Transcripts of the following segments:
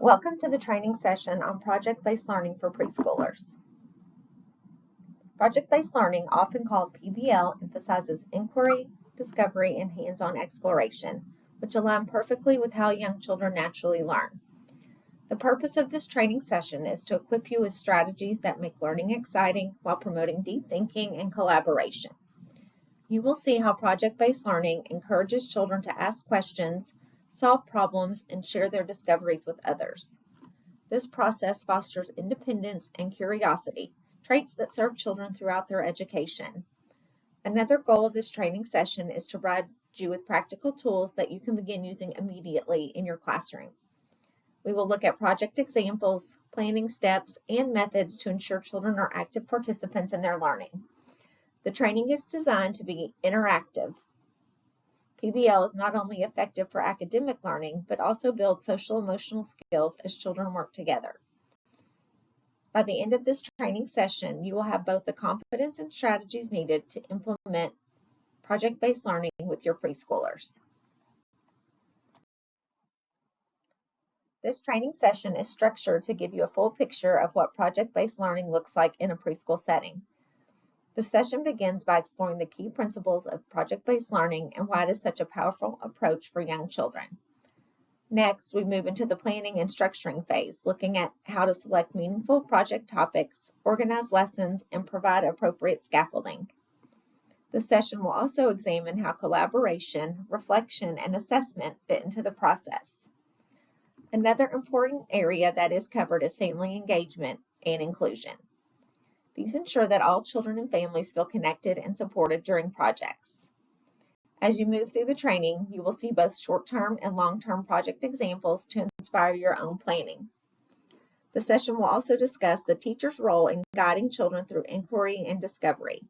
Welcome to the training session on project-based learning for preschoolers. Project-based learning, often called PBL, emphasizes inquiry, discovery, and hands-on exploration, which align perfectly with how young children naturally learn. The purpose of this training session is to equip you with strategies that make learning exciting while promoting deep thinking and collaboration. You will see how project-based learning encourages children to ask questions, solve problems, and share their discoveries with others. This process fosters independence and curiosity, traits that serve children throughout their education. Another goal of this training session is to provide you with practical tools that you can begin using immediately in your classroom. We will look at project examples, planning steps, and methods to ensure children are active participants in their learning. The training is designed to be interactive. PBL is not only effective for academic learning, but also builds social-emotional skills as children work together. By the end of this training session, you will have both the confidence and strategies needed to implement project-based learning with your preschoolers. This training session is structured to give you a full picture of what project-based learning looks like in a preschool setting. The session begins by exploring the key principles of project-based learning and why it is such a powerful approach for young children. Next, we move into the planning and structuring phase, looking at how to select meaningful project topics, organize lessons, and provide appropriate scaffolding. The session will also examine how collaboration, reflection, and assessment fit into the process. Another important area that is covered is family engagement and inclusion. These ensure that all children and families feel connected and supported during projects. As you move through the training, you will see both short-term and long-term project examples to inspire your own planning. The session will also discuss the teacher's role in guiding children through inquiry and discovery.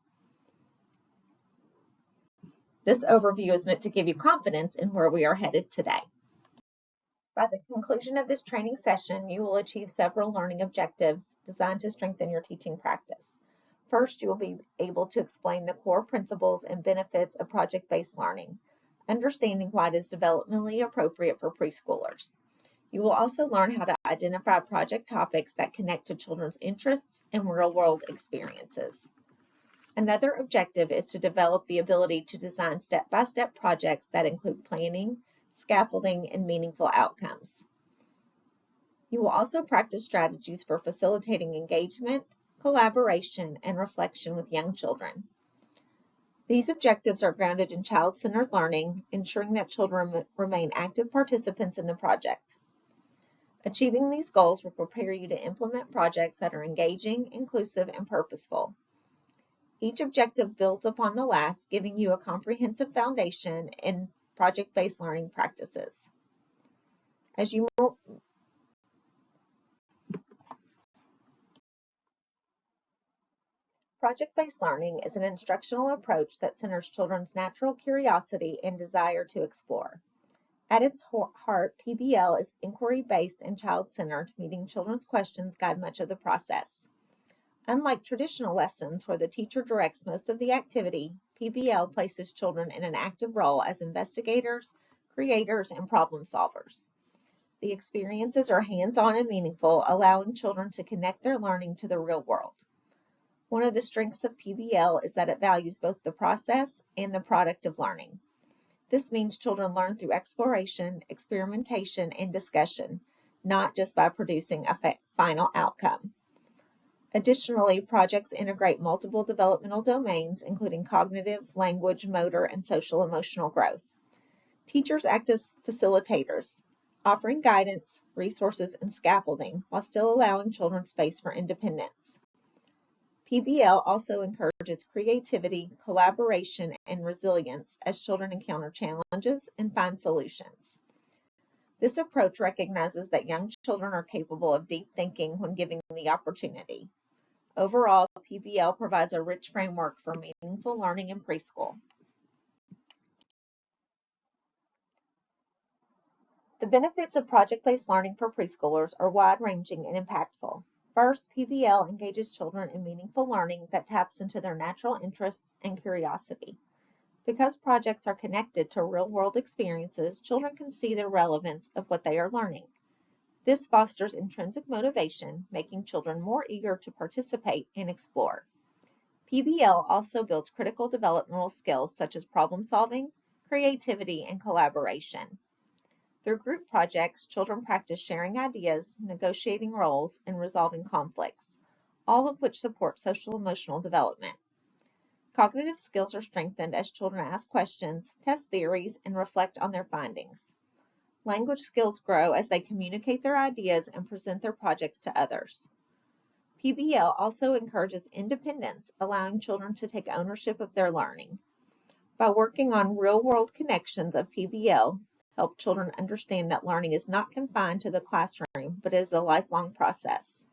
This overview is meant to give you confidence in where we are headed today. By the conclusion of this training session, you will achieve several learning objectives designed to strengthen your teaching practice. First, you will be able to explain the core principles and benefits of project-based learning, understanding why it is developmentally appropriate for preschoolers. You will also learn how to identify project topics that connect to children's interests and real-world experiences. Another objective is to develop the ability to design step-by-step projects that include planning, scaffolding, and meaningful outcomes. You will also practice strategies for facilitating engagement, collaboration, and reflection with young children. These objectives are grounded in child-centered learning, ensuring that children remain active participants in the project. Achieving these goals will prepare you to implement projects that are engaging, inclusive, and purposeful. Each objective builds upon the last, giving you a comprehensive foundation in project-based learning practices. Project-based learning is an instructional approach that centers children's natural curiosity and desire to explore. At its heart, PBL is inquiry-based and child-centered, meeting children's questions guide much of the process. Unlike traditional lessons where the teacher directs most of the activity, PBL places children in an active role as investigators, creators, and problem solvers. The experiences are hands-on and meaningful, allowing children to connect their learning to the real world. One of the strengths of PBL is that it values both the process and the product of learning. This means children learn through exploration, experimentation, and discussion, not just by producing a final outcome. Additionally, projects integrate multiple developmental domains, including cognitive, language, motor, and social-emotional growth. Teachers act as facilitators, offering guidance, resources, and scaffolding, while still allowing children space for independence. PBL also encourages creativity, collaboration, and resilience as children encounter challenges and find solutions. This approach recognizes that young children are capable of deep thinking when given the opportunity. Overall, PBL provides a rich framework for meaningful learning in preschool. The benefits of project-based learning for preschoolers are wide-ranging and impactful. First, PBL engages children in meaningful learning that taps into their natural interests and curiosity. Because projects are connected to real-world experiences, children can see the relevance of what they are learning. This fosters intrinsic motivation, making children more eager to participate and explore. PBL also builds critical developmental skills such as problem solving, creativity, and collaboration. Through group projects, children practice sharing ideas, negotiating roles, and resolving conflicts, all of which support social-emotional development. Cognitive skills are strengthened as children ask questions, test theories, and reflect on their findings. Language skills grow as they communicate their ideas and present their projects to others. PBL also encourages independence, allowing children to take ownership of their learning. By working on real-world connections of PBL, help children understand that learning is not confined to the classroom, but is a lifelong process.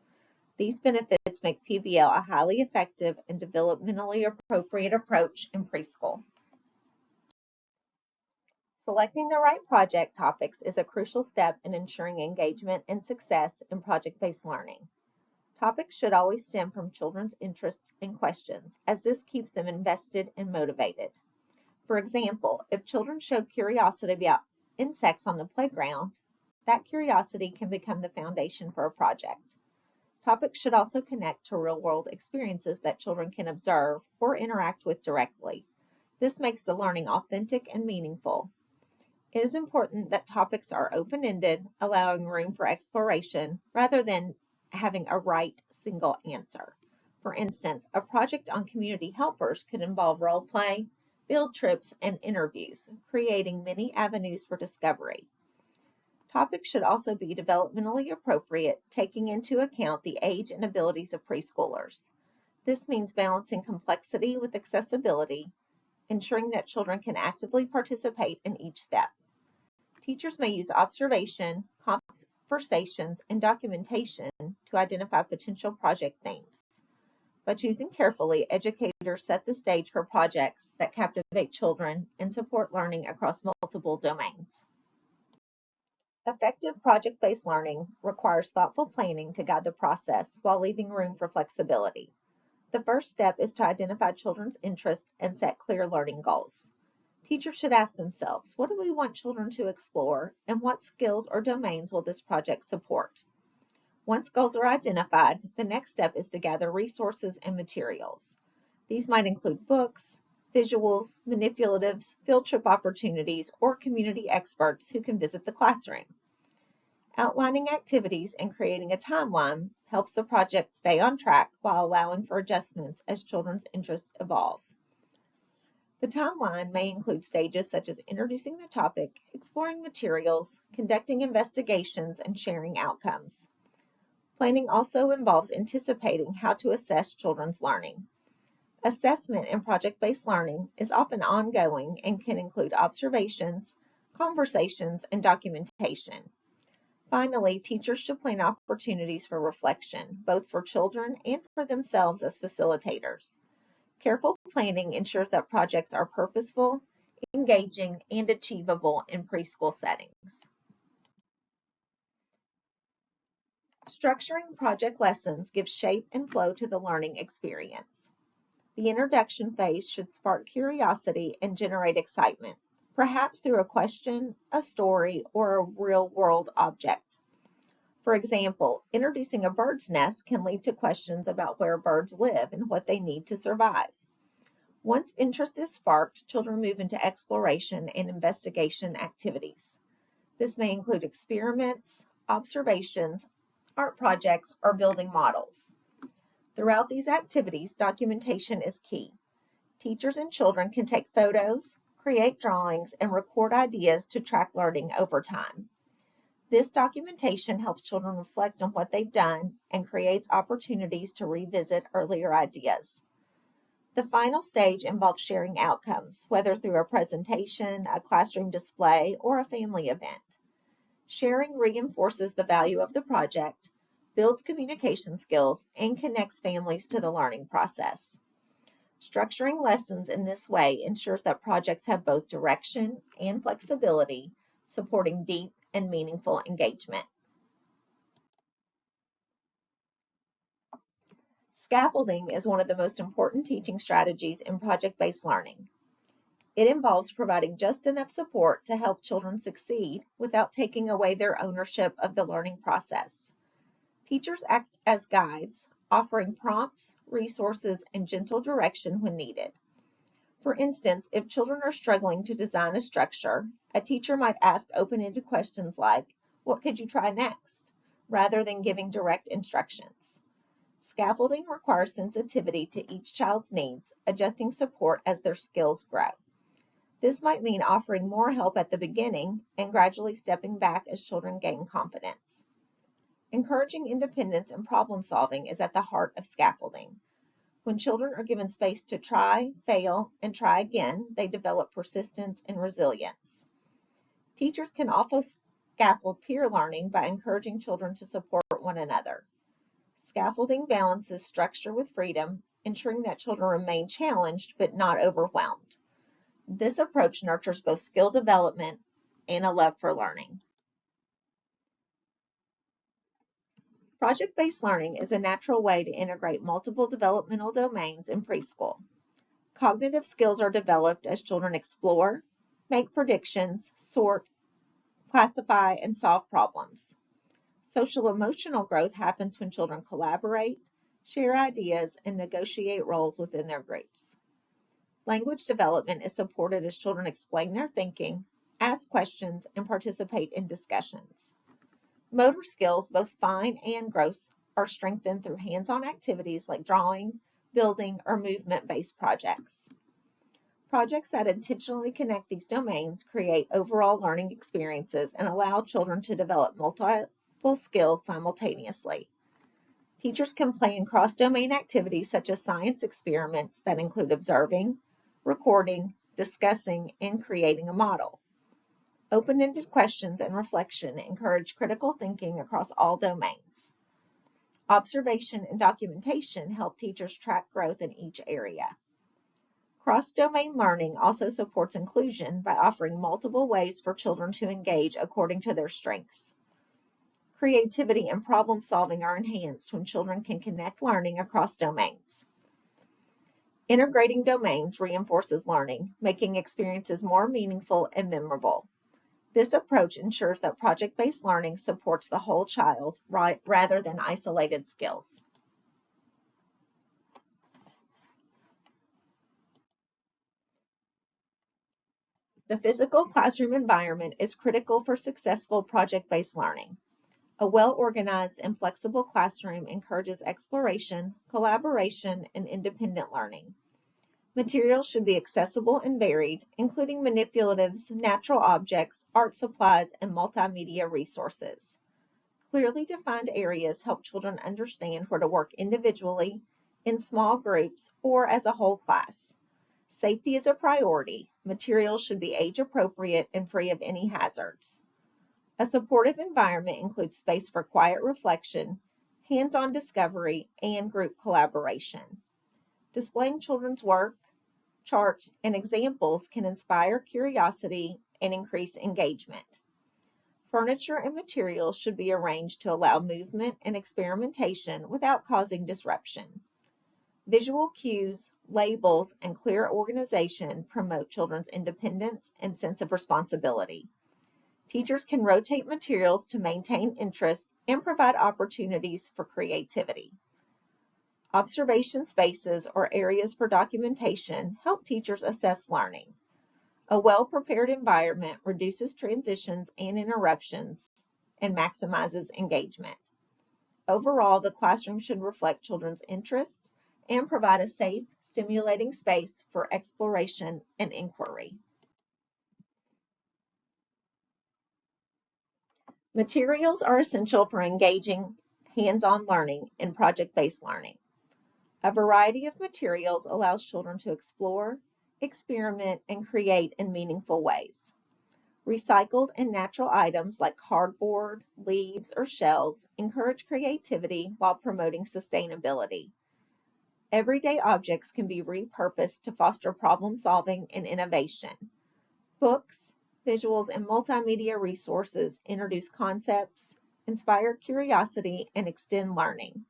These benefits make PBL a highly effective and developmentally appropriate approach in preschool. Selecting the right project topics is a crucial step in ensuring engagement and success in project-based learning. Topics should always stem from children's interests and questions, as this keeps them invested and motivated. For example, if children show curiosity about insects on the playground, that curiosity can become the foundation for a project. Topics should also connect to real-world experiences that children can observe or interact with directly. This makes the learning authentic and meaningful. It is important that topics are open-ended, allowing room for exploration rather than having a right single answer. For instance, a project on community helpers could involve role play, field trips, and interviews, creating many avenues for discovery. Topics should also be developmentally appropriate, taking into account the age and abilities of preschoolers. This means balancing complexity with accessibility, ensuring that children can actively participate in each step. Teachers may use observation, conversations, and documentation to identify potential project themes. By choosing carefully, educators set the stage for projects that captivate children and support learning across multiple domains. Effective project-based learning requires thoughtful planning to guide the process while leaving room for flexibility. The first step is to identify children's interests and set clear learning goals. Teachers should ask themselves, what do we want children to explore, and what skills or domains will this project support? Once goals are identified, the next step is to gather resources and materials. These might include books, visuals, manipulatives, field trip opportunities, or community experts who can visit the classroom. Outlining activities and creating a timeline helps the project stay on track while allowing for adjustments as children's interests evolve. The timeline may include stages such as introducing the topic, exploring materials, conducting investigations, and sharing outcomes. Planning also involves anticipating how to assess children's learning. Assessment in project-based learning is often ongoing and can include observations, conversations, and documentation. Finally, teachers should plan opportunities for reflection, both for children and for themselves as facilitators. Careful planning ensures that projects are purposeful, engaging, and achievable in preschool settings. Structuring project lessons gives shape and flow to the learning experience. The introduction phase should spark curiosity and generate excitement, perhaps through a question, a story, or a real-world object. For example, introducing a bird's nest can lead to questions about where birds live and what they need to survive. Once interest is sparked, children move into exploration and investigation activities. This may include experiments, observations, art projects, or building models. Throughout these activities, documentation is key. Teachers and children can take photos, create drawings, and record ideas to track learning over time. This documentation helps children reflect on what they've done and creates opportunities to revisit earlier ideas. The final stage involves sharing outcomes, whether through a presentation, a classroom display, or a family event. Sharing reinforces the value of the project, builds communication skills, and connects families to the learning process. Structuring lessons in this way ensures that projects have both direction and flexibility, supporting deep and meaningful engagement. Scaffolding is one of the most important teaching strategies in project-based learning. It involves providing just enough support to help children succeed without taking away their ownership of the learning process. Teachers act as guides, offering prompts, resources, and gentle direction when needed. For instance, if children are struggling to design a structure, a teacher might ask open-ended questions like, "What could you try next?" rather than giving direct instructions. Scaffolding requires sensitivity to each child's needs, adjusting support as their skills grow. This might mean offering more help at the beginning and gradually stepping back as children gain confidence. Encouraging independence and problem solving is at the heart of scaffolding. When children are given space to try, fail, and try again, they develop persistence and resilience. Teachers can also scaffold peer learning by encouraging children to support one another. Scaffolding balances structure with freedom, ensuring that children remain challenged but not overwhelmed. This approach nurtures both skill development and a love for learning. Project-based learning is a natural way to integrate multiple developmental domains in preschool. Cognitive skills are developed as children explore, make predictions, sort, classify, and solve problems. Social emotional growth happens when children collaborate, share ideas, and negotiate roles within their groups. Language development is supported as children explain their thinking, ask questions, and participate in discussions. Motor skills, both fine and gross, are strengthened through hands-on activities like drawing, building, or movement-based projects. Projects that intentionally connect these domains create overall learning experiences and allow children to develop multiple skills simultaneously. Teachers can plan cross-domain activities such as science experiments that include observing, recording, discussing, and creating a model. Open-ended questions and reflection encourage critical thinking across all domains. Observation and documentation help teachers track growth in each area. Cross-domain learning also supports inclusion by offering multiple ways for children to engage according to their strengths. Creativity and problem solving are enhanced when children can connect learning across domains. Integrating domains reinforces learning, making experiences more meaningful and memorable. This approach ensures that project-based learning supports the whole child rather than isolated skills. The physical classroom environment is critical for successful project-based learning. A well-organized and flexible classroom encourages exploration, collaboration, and independent learning. Materials should be accessible and varied, including manipulatives, natural objects, art supplies, and multimedia resources. Clearly defined areas help children understand where to work individually, in small groups, or as a whole class. Safety is a priority. Materials should be age appropriate and free of any hazards. A supportive environment includes space for quiet reflection, hands-on discovery, and group collaboration. Displaying children's work, charts, and examples can inspire curiosity and increase engagement. Furniture and materials should be arranged to allow movement and experimentation without causing disruption. Visual cues, labels, and clear organization promote children's independence and sense of responsibility. Teachers can rotate materials to maintain interest and provide opportunities for creativity. Observation spaces or areas for documentation help teachers assess learning. A well-prepared environment reduces transitions and interruptions and maximizes engagement. Overall, the classroom should reflect children's interests and provide a safe, stimulating space for exploration and inquiry. Materials are essential for engaging hands-on learning and project-based learning. A variety of materials allows children to explore, experiment, and create in meaningful ways. Recycled and natural items like cardboard, leaves, or shells encourage creativity while promoting sustainability. Everyday objects can be repurposed to foster problem solving and innovation. Books, visuals, and multimedia resources introduce concepts, inspire curiosity, and extend learning.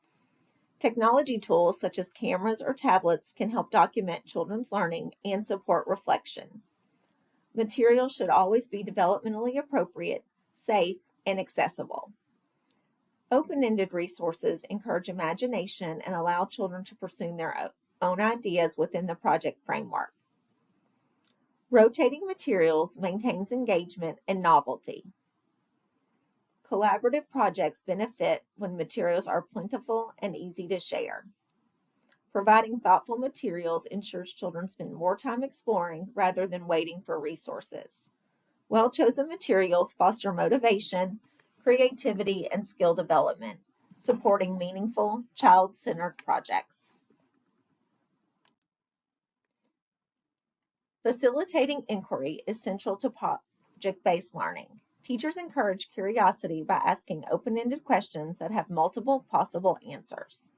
Technology tools such as cameras or tablets can help document children's learning and support reflection. Materials should always be developmentally appropriate, safe, and accessible. Open-ended resources encourage imagination and allow children to pursue their own ideas within the project framework. Rotating materials maintains engagement and novelty. Collaborative projects benefit when materials are plentiful and easy to share. Providing thoughtful materials ensures children spend more time exploring rather than waiting for resources. Well-chosen materials foster motivation, creativity, and skill development, supporting meaningful, child-centered projects. Facilitating inquiry is central to project-based learning. Teachers encourage curiosity by asking open-ended questions that have multiple possible answers.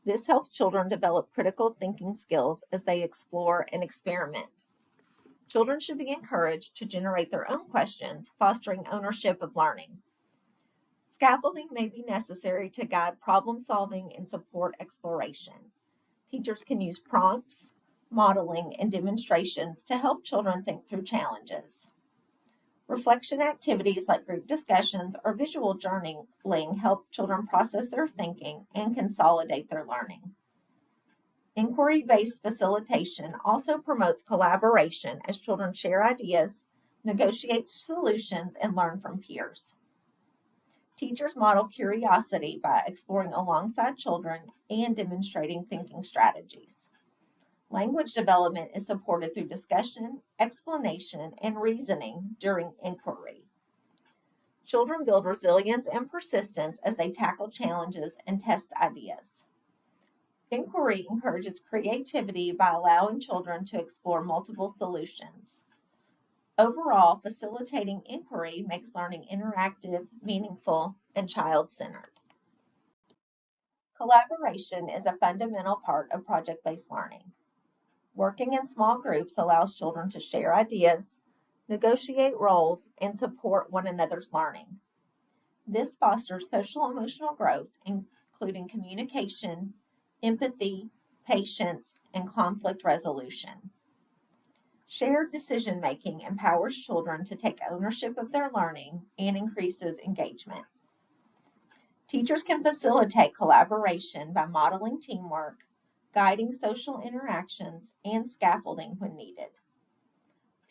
This helps children develop critical thinking skills as they explore and experiment. Children should be encouraged to generate their own questions, fostering ownership of learning. Scaffolding may be necessary to guide problem solving and support exploration. Teachers can use prompts, modeling, and demonstrations to help children think through challenges. Reflection activities like group discussions or visual journaling help children process their thinking and consolidate their learning. Inquiry-based facilitation also promotes collaboration as children share ideas, negotiate solutions, and learn from peers. Teachers model curiosity by exploring alongside children and demonstrating thinking strategies. Language development is supported through discussion, explanation, and reasoning during inquiry. Children build resilience and persistence as they tackle challenges and test ideas. Inquiry encourages creativity by allowing children to explore multiple solutions. Overall, facilitating inquiry makes learning interactive, meaningful, and child-centered. Collaboration is a fundamental part of project-based learning. Working in small groups allows children to share ideas, negotiate roles, and support one another's learning. This fosters social-emotional growth, including communication, empathy, patience, and conflict resolution. Shared decision-making empowers children to take ownership of their learning and increases engagement. Teachers can facilitate collaboration by modeling teamwork, guiding social interactions, and scaffolding when needed.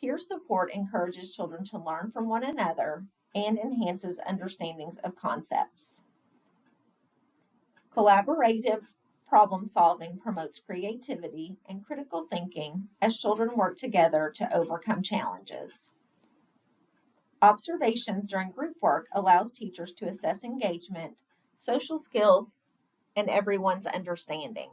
Peer support encourages children to learn from one another and enhances understandings of concepts. Collaborative problem solving promotes creativity and critical thinking as children work together to overcome challenges. Observations during group work allows teachers to assess engagement, social skills, and everyone's understanding.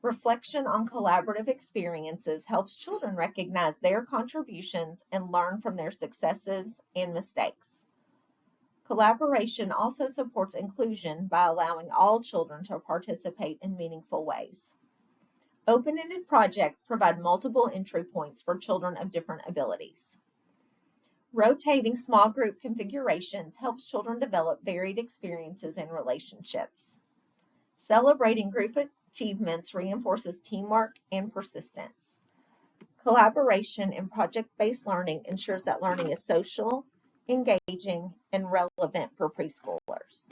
Reflection on collaborative experiences helps children recognize their contributions and learn from their successes and mistakes. Collaboration also supports inclusion by allowing all children to participate in meaningful ways. Open-ended projects provide multiple entry points for children of different abilities. Rotating small group configurations helps children develop varied experiences and relationships. Celebrating group achievements reinforces teamwork and persistence. Collaboration in project-based learning ensures that learning is social, engaging, and relevant for preschoolers.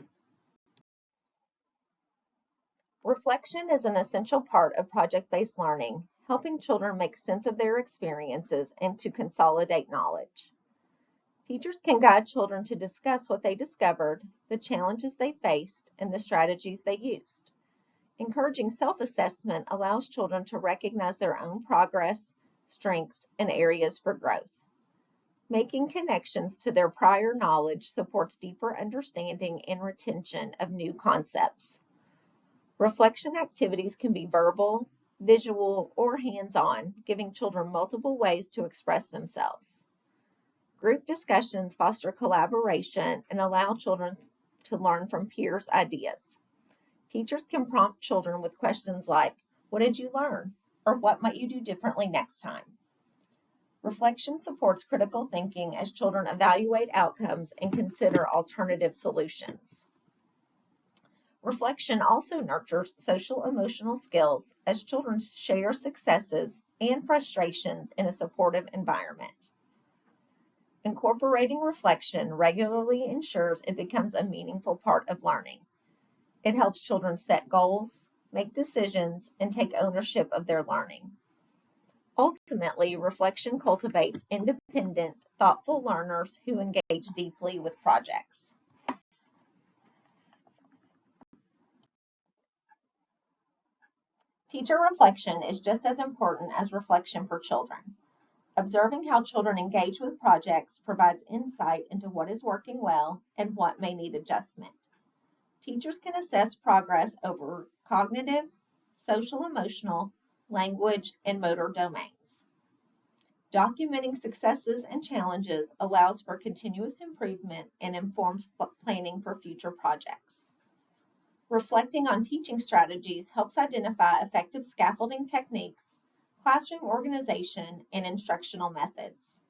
Reflection is an essential part of project-based learning, helping children make sense of their experiences and to consolidate knowledge. Teachers can guide children to discuss what they discovered, the challenges they faced, and the strategies they used. Encouraging self-assessment allows children to recognize their own progress, strengths, and areas for growth. Making connections to their prior knowledge supports deeper understanding and retention of new concepts. Reflection activities can be verbal, visual, or hands-on, giving children multiple ways to express themselves. Group discussions foster collaboration and allow children to learn from peers' ideas. Teachers can prompt children with questions like, "What did you learn?" or "What might you do differently next time?" Reflection supports critical thinking as children evaluate outcomes and consider alternative solutions. Reflection also nurtures social-emotional skills as children share successes and frustrations in a supportive environment. Incorporating reflection regularly ensures it becomes a meaningful part of learning. It helps children set goals, make decisions, and take ownership of their learning. Ultimately, reflection cultivates independent, thoughtful learners who engage deeply with projects. Teacher reflection is just as important as reflection for children. Observing how children engage with projects provides insight into what is working well and what may need adjustment. Teachers can assess progress over cognitive, social emotional, language, and motor domains. Documenting successes and challenges allows for continuous improvement and informs planning for future projects. Reflecting on teaching strategies helps identify effective scaffolding techniques, classroom organization, and instructional methods.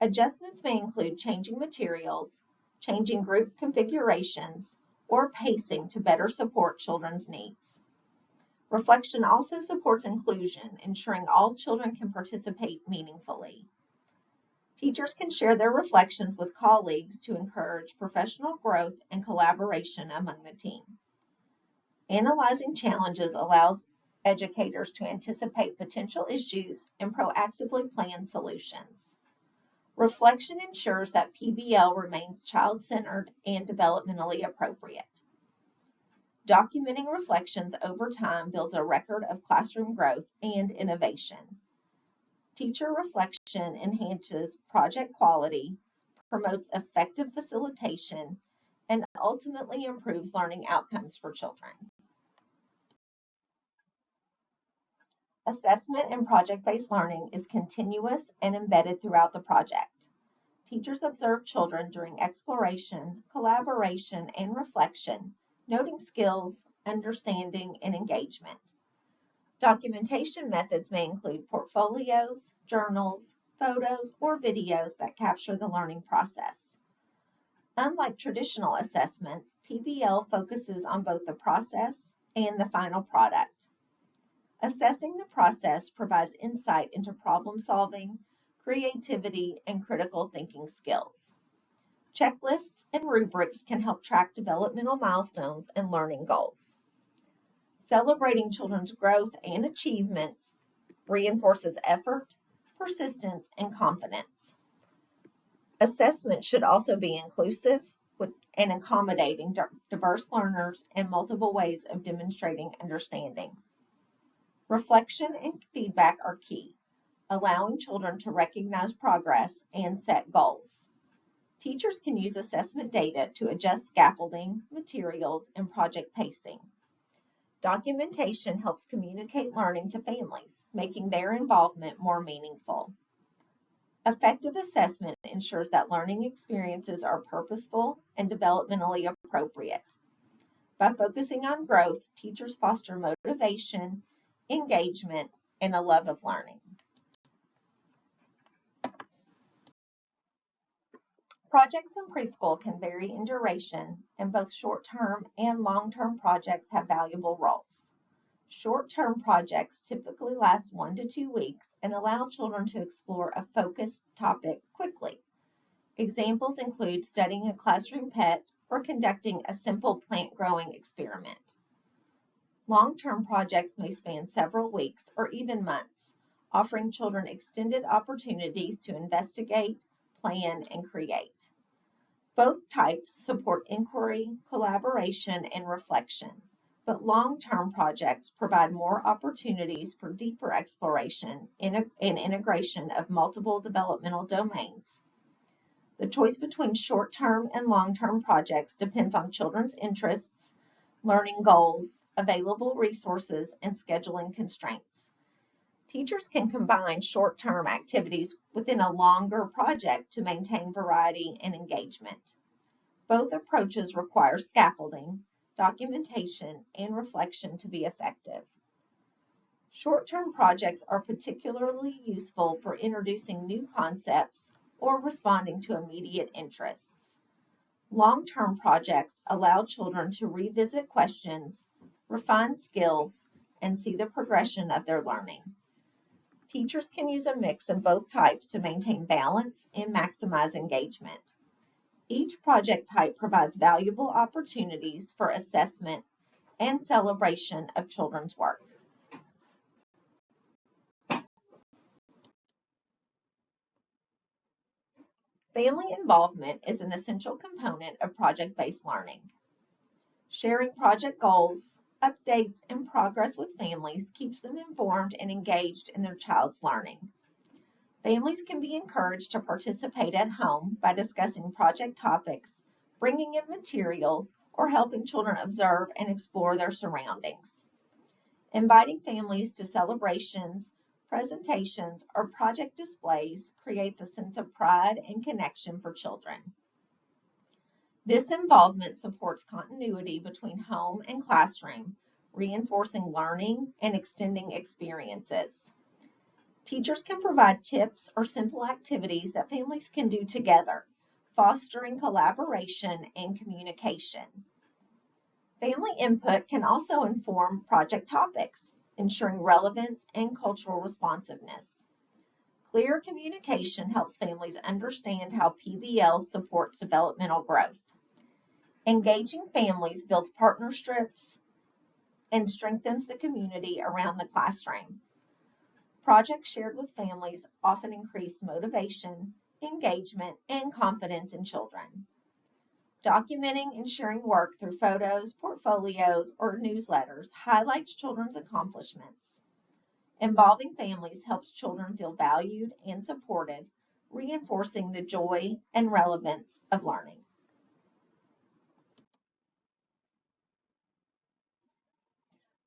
Adjustments may include changing materials, changing group configurations, or pacing to better support children's needs. Reflection also supports inclusion, ensuring all children can participate meaningfully. Teachers can share their reflections with colleagues to encourage professional growth and collaboration among the team. Analyzing challenges allows educators to anticipate potential issues and proactively plan solutions. Reflection ensures that PBL remains child-centered and developmentally appropriate. Documenting reflections over time builds a record of classroom growth and innovation. Teacher reflection enhances project quality, promotes effective facilitation, and ultimately improves learning outcomes for children. Assessment in project-based learning is continuous and embedded throughout the project. Teachers observe children during exploration, collaboration, and reflection, noting skills, understanding, and engagement. Documentation methods may include portfolios, journals, photos, or videos that capture the learning process. Unlike traditional assessments, PBL focuses on both the process and the final product. Assessing the process provides insight into problem solving, creativity, and critical thinking skills. Checklists and rubrics can help track developmental milestones and learning goals. Celebrating children's growth and achievements reinforces effort, persistence, and confidence. Assessment should also be inclusive and accommodating diverse learners and multiple ways of demonstrating understanding. Reflection and feedback are key, allowing children to recognize progress and set goals. Teachers can use assessment data to adjust scaffolding, materials, and project pacing. Documentation helps communicate learning to families, making their involvement more meaningful. Effective assessment ensures that learning experiences are purposeful and developmentally appropriate. By focusing on growth, teachers foster motivation, engagement, and a love of learning. Projects in preschool can vary in duration, and both short-term and long-term projects have valuable roles. Short-term projects typically last 1 to 2 weeks and allow children to explore a focused topic quickly. Examples include studying a classroom pet or conducting a simple plant growing experiment. Long-term projects may span several weeks or even months, offering children extended opportunities to investigate, plan, and create. Both types support inquiry, collaboration, and reflection, but long-term projects provide more opportunities for deeper exploration and integration of multiple developmental domains. The choice between short-term and long-term projects depends on children's interests, learning goals, available resources, and scheduling constraints. Teachers can combine short-term activities within a longer project to maintain variety and engagement. Both approaches require scaffolding, documentation, and reflection to be effective. Short-term projects are particularly useful for introducing new concepts or responding to immediate interests. Long-term projects allow children to revisit questions, refine skills, and see the progression of their learning. Teachers can use a mix of both types to maintain balance and maximize engagement. Each project type provides valuable opportunities for assessment and celebration of children's work. Family involvement is an essential component of project-based learning. Sharing project goals, updates, and progress with families keeps them informed and engaged in their child's learning. Families can be encouraged to participate at home by discussing project topics, bringing in materials, or helping children observe and explore their surroundings. Inviting families to celebrations, presentations, or project displays creates a sense of pride and connection for children. This involvement supports continuity between home and classroom, reinforcing learning and extending experiences. Teachers can provide tips or simple activities that families can do together, fostering collaboration and communication. Family input can also inform project topics, ensuring relevance and cultural responsiveness. Clear communication helps families understand how PBL supports developmental growth. Engaging families builds partnerships and strengthens the community around the classroom. Projects shared with families often increase motivation, engagement, and confidence in children. Documenting and sharing work through photos, portfolios, or newsletters highlights children's accomplishments. Involving families helps children feel valued and supported, reinforcing the joy and relevance of learning.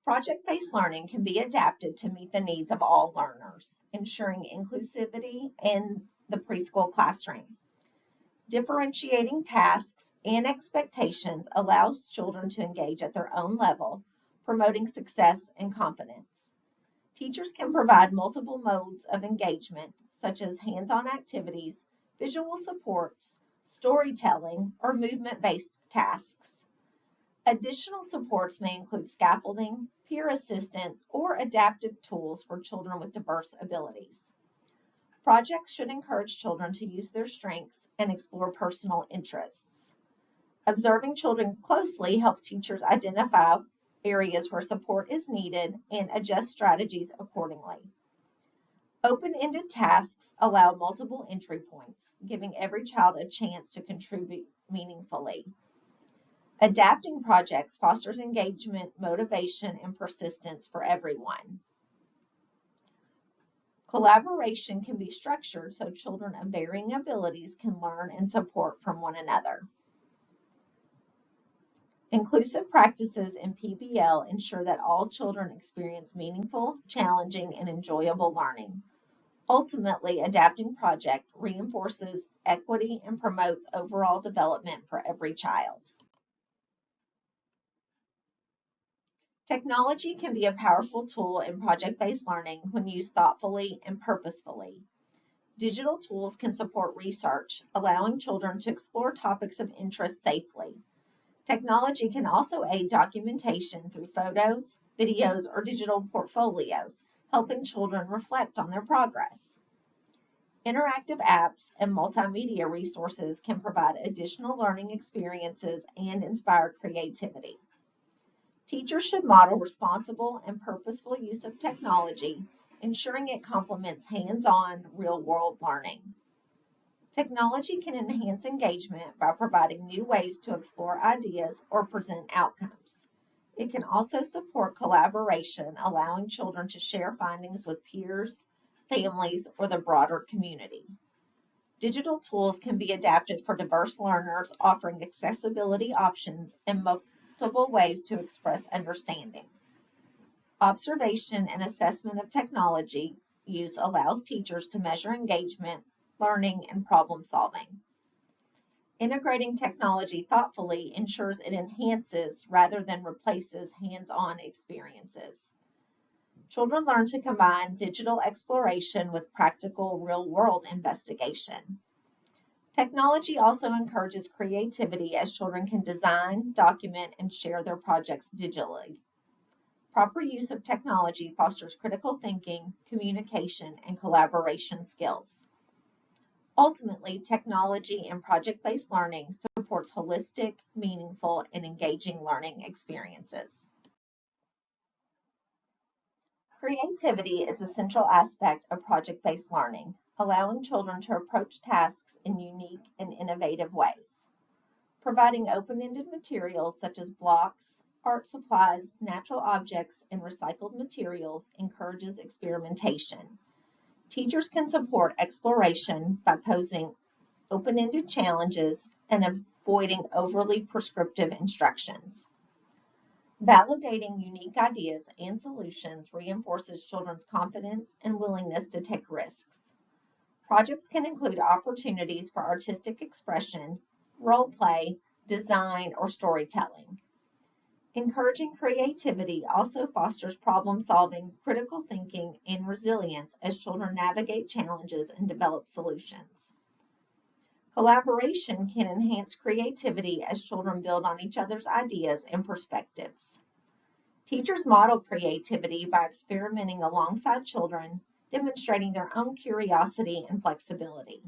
Project-based learning can be adapted to meet the needs of all learners, ensuring inclusivity in the preschool classroom. Differentiating tasks and expectations allows children to engage at their own level, promoting success and confidence. Teachers can provide multiple modes of engagement, such as hands-on activities, visual supports, storytelling, or movement-based tasks. Additional supports may include scaffolding, peer assistance, or adaptive tools for children with diverse abilities. Projects should encourage children to use their strengths and explore personal interests. Observing children closely helps teachers identify areas where support is needed and adjust strategies accordingly. Open-ended tasks allow multiple entry points, giving every child a chance to contribute meaningfully. Adapting projects fosters engagement, motivation, and persistence for everyone. Collaboration can be structured so children of varying abilities can learn and support from one another. Inclusive practices in PBL ensure that all children experience meaningful, challenging, and enjoyable learning. Ultimately, adapting project reinforces equity and promotes overall development for every child. Technology can be a powerful tool in project-based learning when used thoughtfully and purposefully. Digital tools can support research, allowing children to explore topics of interest safely. Technology can also aid documentation through photos, videos, or digital portfolios, helping children reflect on their progress. Interactive apps and multimedia resources can provide additional learning experiences and inspire creativity. Teachers should model responsible and purposeful use of technology, ensuring it complements hands-on, real-world learning. Technology can enhance engagement by providing new ways to explore ideas or present outcomes. It can also support collaboration, allowing children to share findings with peers, families, or the broader community. Digital tools can be adapted for diverse learners, offering accessibility options and multiple ways to express understanding. Observation and assessment of technology use allows teachers to measure engagement, learning, and problem solving. Integrating technology thoughtfully ensures it enhances rather than replaces hands-on experiences. Children learn to combine digital exploration with practical real-world investigation. Technology also encourages creativity as children can design, document, and share their projects digitally. Proper use of technology fosters critical thinking, communication, and collaboration skills. Ultimately, technology and project-based learning supports holistic, meaningful, and engaging learning experiences. Creativity is a central aspect of project-based learning, allowing children to approach tasks in unique and innovative ways. Providing open-ended materials such as blocks, art supplies, natural objects, and recycled materials encourages experimentation. Teachers can support exploration by posing open-ended challenges and avoiding overly prescriptive instructions. Validating unique ideas and solutions reinforces children's confidence and willingness to take risks. Projects can include opportunities for artistic expression, role play, design, or storytelling. Encouraging creativity also fosters problem solving, critical thinking, and resilience as children navigate challenges and develop solutions. Collaboration can enhance creativity as children build on each other's ideas and perspectives. Teachers model creativity by experimenting alongside children, demonstrating their own curiosity and flexibility.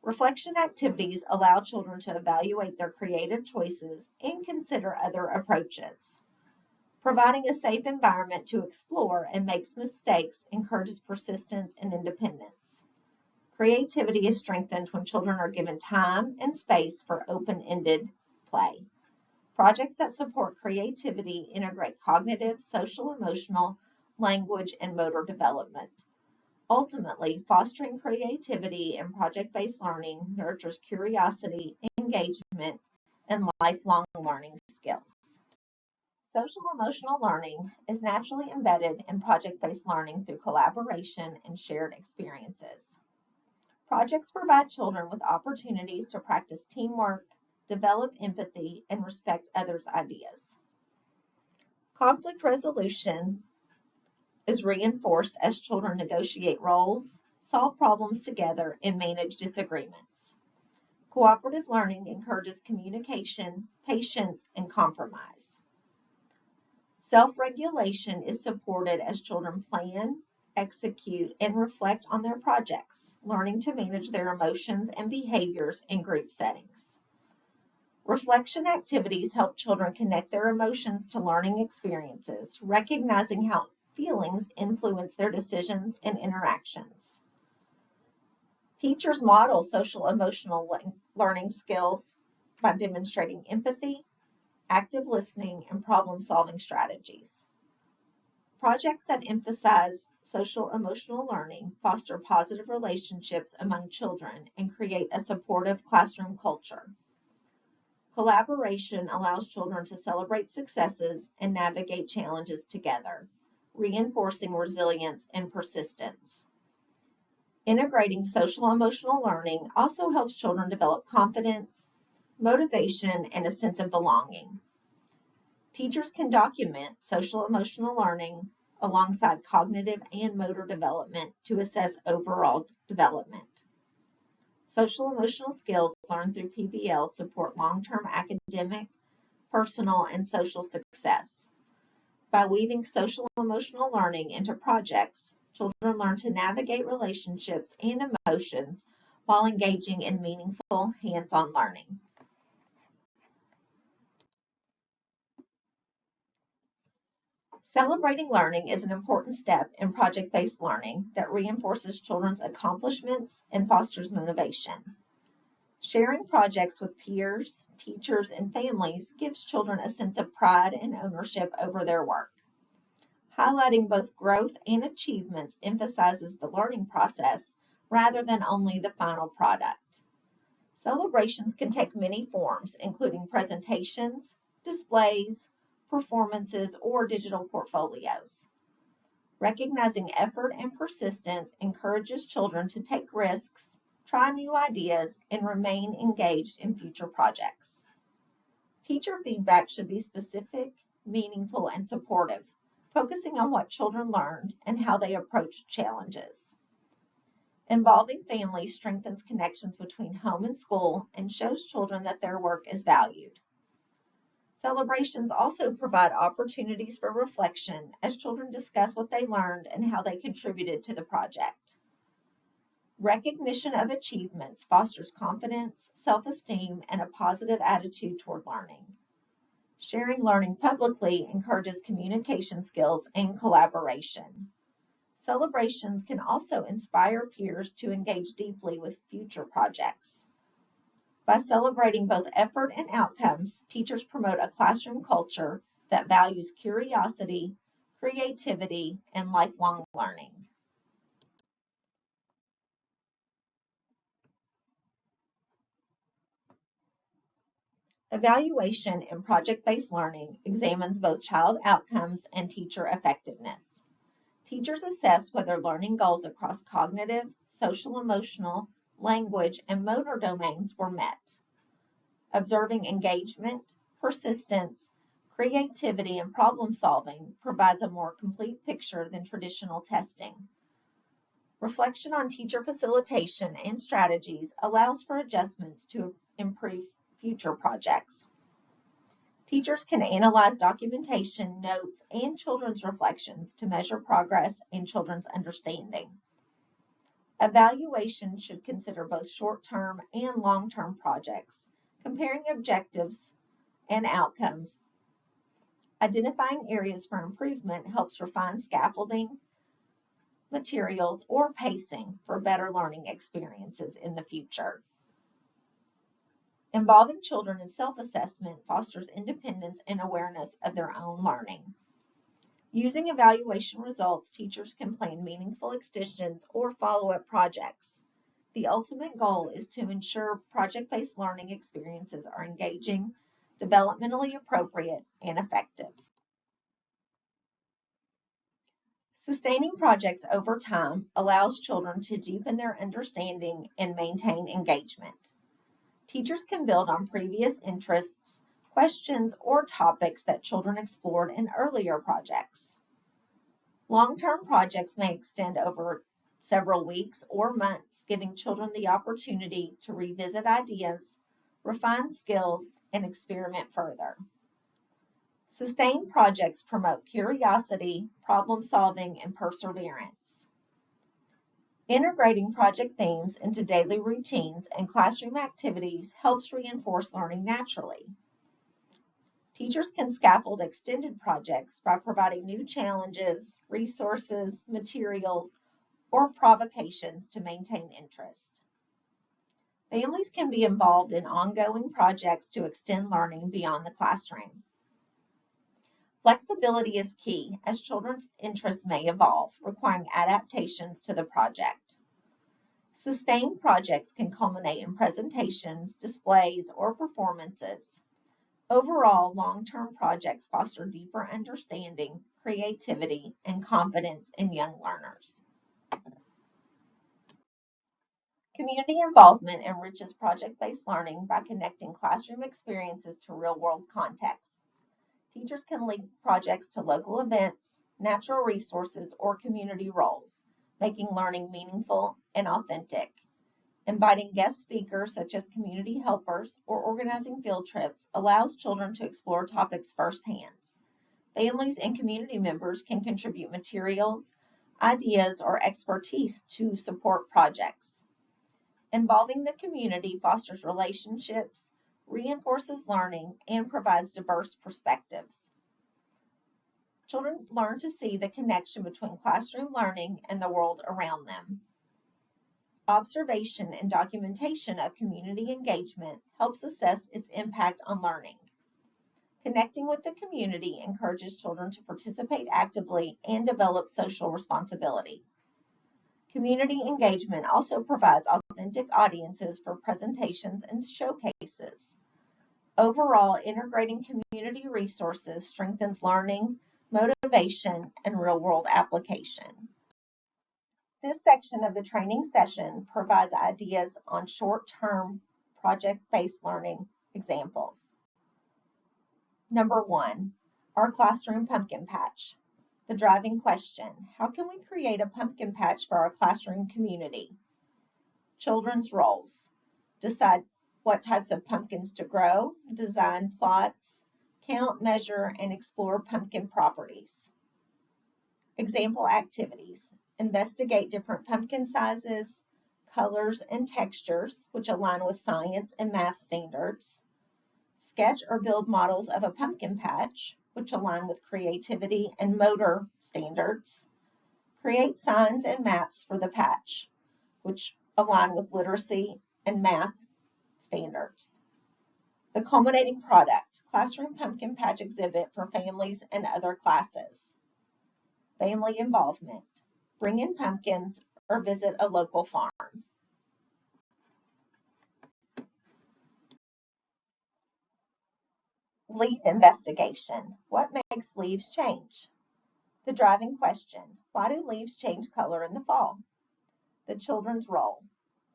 Reflection activities allow children to evaluate their creative choices and consider other approaches. Providing a safe environment to explore and make mistakes encourages persistence and independence. Creativity is strengthened when children are given time and space for open-ended play. Projects that support creativity integrate cognitive, social, emotional, language, and motor development. Ultimately, fostering creativity and project-based learning nurtures curiosity, engagement, and lifelong learning skills. Social emotional learning is naturally embedded in project-based learning through collaboration and shared experiences. Projects provide children with opportunities to practice teamwork, develop empathy, and respect others' ideas. Conflict resolution is reinforced as children negotiate roles, solve problems together, and manage disagreements. Cooperative learning encourages communication, patience, and compromise. Self-regulation is supported as children plan, execute, and reflect on their projects, learning to manage their emotions and behaviors in group settings. Reflection activities help children connect their emotions to learning experiences, recognizing how feelings influence their decisions and interactions. Teachers model social emotional learning skills by demonstrating empathy, active listening, and problem-solving strategies. Projects that emphasize social emotional learning foster positive relationships among children and create a supportive classroom culture. Collaboration allows children to celebrate successes and navigate challenges together, reinforcing resilience and persistence. Integrating social emotional learning also helps children develop confidence, motivation, and a sense of belonging. Teachers can document social emotional learning alongside cognitive and motor development to assess overall development. Social emotional skills learned through PBL support long-term academic, personal, and social success. By weaving social emotional learning into projects, children learn to navigate relationships and emotions while engaging in meaningful hands-on learning. Celebrating learning is an important step in project-based learning that reinforces children's accomplishments and fosters motivation. Sharing projects with peers, teachers, and families gives children a sense of pride and ownership over their work. Highlighting both growth and achievements emphasizes the learning process rather than only the final product. Celebrations can take many forms, including presentations, displays, performances, or digital portfolios. Recognizing effort and persistence encourages children to take risks, try new ideas, and remain engaged in future projects. Teacher feedback should be specific, meaningful, and supportive, focusing on what children learned and how they approached challenges. Involving families strengthens connections between home and school and shows children that their work is valued. Celebrations also provide opportunities for reflection as children discuss what they learned and how they contributed to the project. Recognition of achievements fosters confidence, self-esteem, and a positive attitude toward learning. Sharing learning publicly encourages communication skills and collaboration. Celebrations can also inspire peers to engage deeply with future projects. By celebrating both effort and outcomes, teachers promote a classroom culture that values curiosity, creativity, and lifelong learning. Evaluation in project-based learning examines both child outcomes and teacher effectiveness. Teachers assess whether learning goals across cognitive, social-emotional, language, and motor domains were met. Observing engagement, persistence, creativity, and problem-solving provides a more complete picture than traditional testing. Reflection on teacher facilitation and strategies allows for adjustments to improve future projects. Teachers can analyze documentation, notes, and children's reflections to measure progress and children's understanding. Evaluation should consider both short-term and long-term projects, comparing objectives and outcomes. Identifying areas for improvement helps refine scaffolding, materials, or pacing for better learning experiences in the future. Involving children in self-assessment fosters independence and awareness of their own learning. Using evaluation results, teachers can plan meaningful extensions or follow-up projects. The ultimate goal is to ensure project-based learning experiences are engaging, developmentally appropriate, and effective. Sustaining projects over time allows children to deepen their understanding and maintain engagement. Teachers can build on previous interests, questions, or topics that children explored in earlier projects. Long-term projects may extend over several weeks or months, giving children the opportunity to revisit ideas, refine skills, and experiment further. Sustained projects promote curiosity, problem-solving, and perseverance. Integrating project themes into daily routines and classroom activities helps reinforce learning naturally. Teachers can scaffold extended projects by providing new challenges, resources, materials, or provocations to maintain interest. Families can be involved in ongoing projects to extend learning beyond the classroom. Flexibility is key, as children's interests may evolve, requiring adaptations to the project. Sustained projects can culminate in presentations, displays, or performances. Overall, long-term projects foster deeper understanding, creativity, and confidence in young learners. Community involvement enriches project-based learning by connecting classroom experiences to real-world contexts. Teachers can link projects to local events, natural resources, or community roles, making learning meaningful and authentic. Inviting guest speakers such as community helpers or organizing field trips allows children to explore topics firsthand. Families and community members can contribute materials, ideas, or expertise to support projects. Involving the community fosters relationships, reinforces learning, and provides diverse perspectives. Children learn to see the connection between classroom learning and the world around them. Observation and documentation of community engagement helps assess its impact on learning. Connecting with the community encourages children to participate actively and develop social responsibility. Community engagement also provides authentic audiences for presentations and showcases. Overall, integrating community resources strengthens learning, motivation, and real-world application. This section of the training session provides ideas on short-term project-based learning examples. Number 1, our classroom pumpkin patch. The driving question: how can we create a pumpkin patch for our classroom community? Children's roles: decide what types of pumpkins to grow, design plots, Count, measure, and explore pumpkin properties. Example activities. Investigate different pumpkin sizes, colors, and textures, which align with science and math standards. Sketch or build models of a pumpkin patch, which align with creativity and motor standards. Create signs and maps for the patch, which align with literacy and math standards. The culminating product, classroom pumpkin patch exhibit for families and other classes. Family involvement, bring in pumpkins or visit a local farm. Leaf investigation, what makes leaves change? The driving question, why do leaves change color in the fall? The children's role,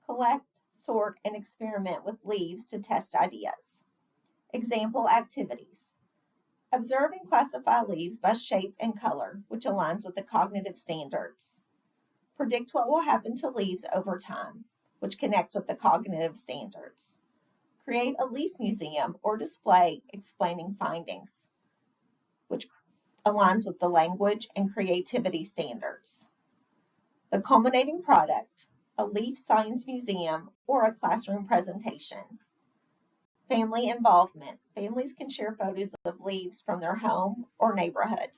collect, sort, and experiment with leaves to test ideas. Example activities. Observe and classify leaves by shape and color, which aligns with the cognitive standards. Predict what will happen to leaves over time, which connects with the cognitive standards. Create a leaf museum or display explaining findings, which aligns with the language and creativity standards. The culminating product, a leaf science museum or a classroom presentation. Family involvement. Families can share photos of leaves from their home or neighborhood.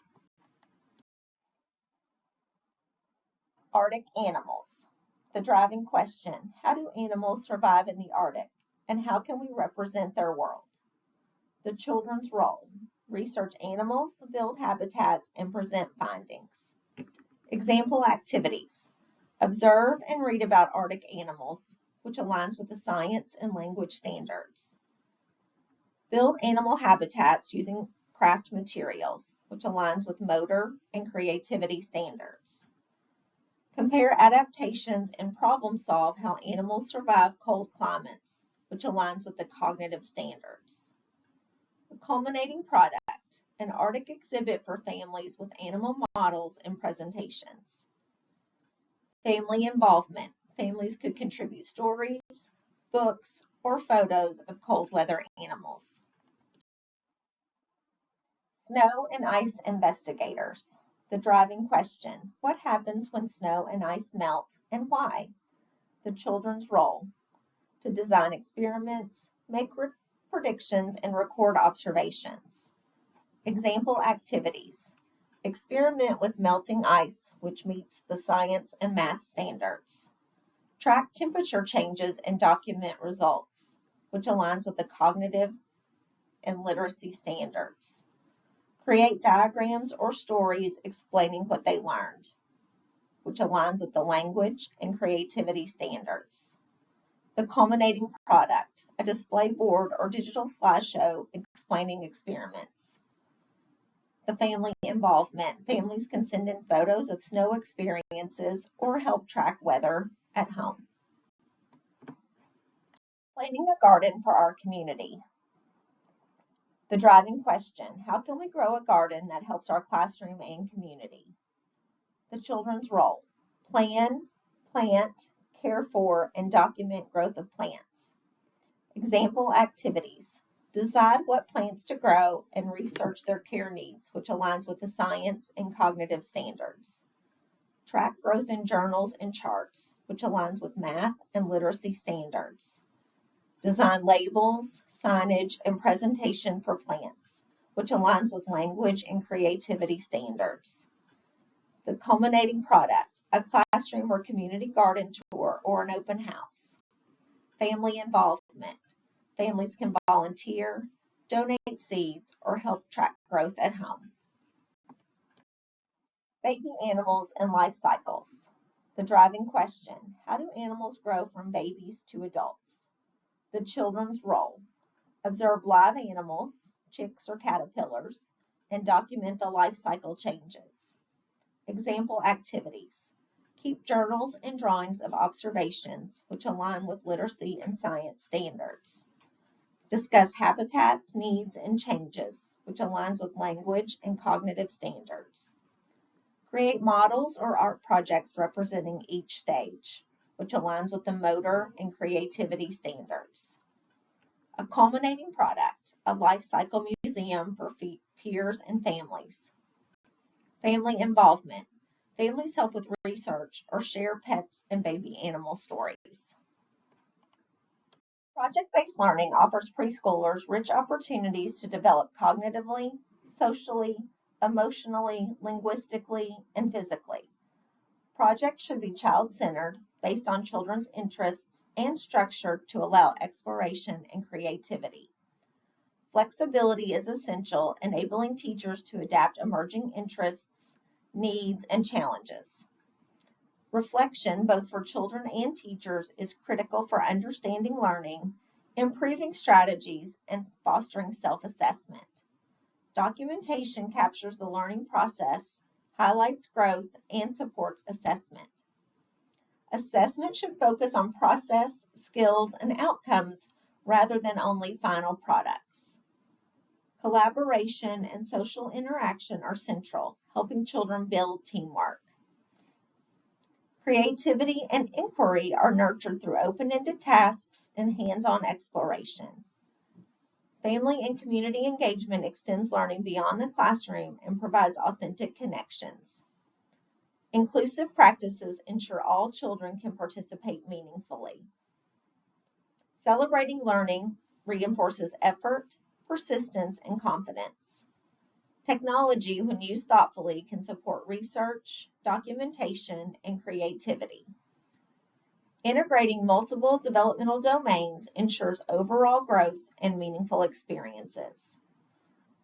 Arctic animals. The driving question, how do animals survive in the Arctic, and how can we represent their world? The children's role, research animals, build habitats, and present findings. Example activities. Observe and read about Arctic animals, which aligns with the science and language standards. Build animal habitats using craft materials, which aligns with motor and creativity standards. Compare adaptations and problem solve how animals survive cold climates, which aligns with the cognitive standards. The culminating product, an Arctic exhibit for families with animal models and presentations. Family involvement. Families could contribute stories, books, or photos of cold weather animals. Snow and ice investigators. The driving question, what happens when snow and ice melt and why? The children's role, to design experiments, make predictions, and record observations. Example activities. Experiment with melting ice, which meets the science and math standards. Track temperature changes and document results, which aligns with the cognitive and literacy standards. Create diagrams or stories explaining what they learned, which aligns with the language and creativity standards. The culminating product, a display board or digital slideshow explaining experiments. The family involvement. Families can send in photos of snow experiences or help track weather at home. Planting a garden for our community. The driving question, how can we grow a garden that helps our classroom and community? The children's role, plan, plant, care for, and document growth of plants. Example activities. Decide what plants to grow and research their care needs, which aligns with the science and cognitive standards. Track growth in journals and charts, which aligns with math and literacy standards. Design labels, signage, and presentation for plants, which aligns with language and creativity standards. The culminating product, a classroom or community garden tour or an open house. Family involvement. Families can volunteer, donate seeds, or help track growth at home. Baby animals and life cycles. The driving question, how do animals grow from babies to adults? The children's role, observe live animals, chicks or caterpillars, and document the life cycle changes. Example activities. Keep journals and drawings of observations which align with literacy and science standards. Discuss habitats, needs, and changes, which aligns with language and cognitive standards. Create models or art projects representing each stage, which aligns with the motor and creativity standards. A culminating product, a life cycle museum for peers and families. Family involvement. Families help with research or share pets and baby animal stories. Project-based learning offers preschoolers rich opportunities to develop cognitively, socially, emotionally, linguistically, and physically. Projects should be child-centered, based on children's interests, and structured to allow exploration and creativity. Flexibility is essential, enabling teachers to adapt emerging interests, needs, and challenges. Reflection, both for children and teachers, is critical for understanding learning, improving strategies, and fostering self-assessment. Documentation captures the learning process, highlights growth, and supports assessment. Assessment should focus on process, skills, and outcomes rather than only final products. Collaboration and social interaction are central, helping children build teamwork. Creativity and inquiry are nurtured through open-ended tasks and hands-on exploration. Family and community engagement extends learning beyond the classroom and provides authentic connections. Inclusive practices ensure all children can participate meaningfully. Celebrating learning reinforces effort, persistence, and confidence. Technology, when used thoughtfully, can support research, documentation, and creativity. Integrating multiple developmental domains ensures overall growth and meaningful experiences.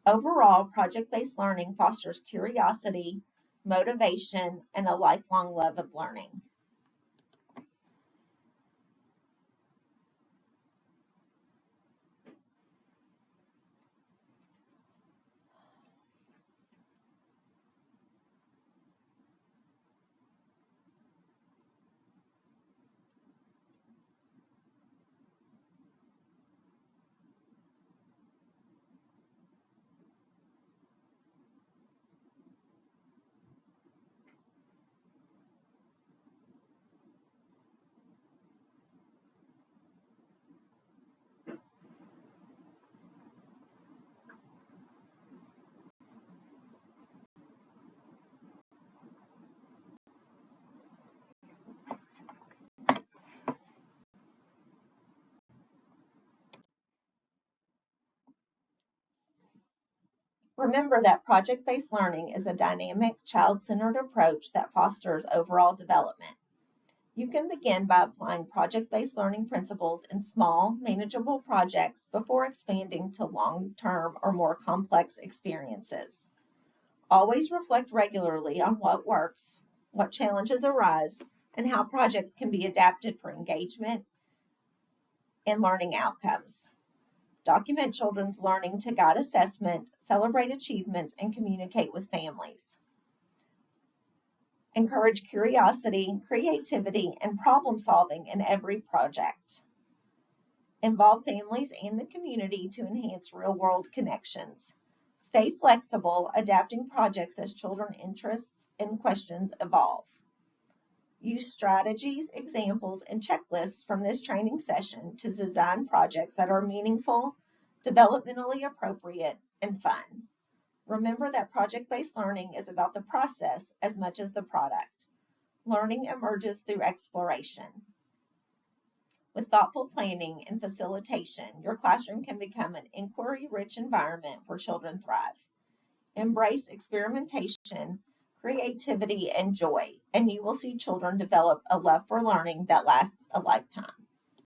Overall, project-based learning fosters curiosity, motivation, and a lifelong love of learning. Remember that project-based learning is a dynamic, child-centered approach that fosters overall development. You can begin by applying project-based learning principles in small, manageable projects before expanding to long-term or more complex experiences. Always reflect regularly on what works, what challenges arise, and how projects can be adapted for engagement and learning outcomes. Document children's learning to guide assessment, celebrate achievements, and communicate with families. Encourage curiosity, creativity, and problem solving in every project. Involve families and the community to enhance real-world connections. Stay flexible, adapting projects as children's interests and questions evolve. Use strategies, examples, and checklists from this training session to design projects that are meaningful, developmentally appropriate, and fun. Remember that project-based learning is about the process as much as the product. Learning emerges through exploration. With thoughtful planning and facilitation, your classroom can become an inquiry-rich environment where children thrive. Embrace experimentation, creativity, and joy, and you will see children develop a love for learning that lasts a lifetime.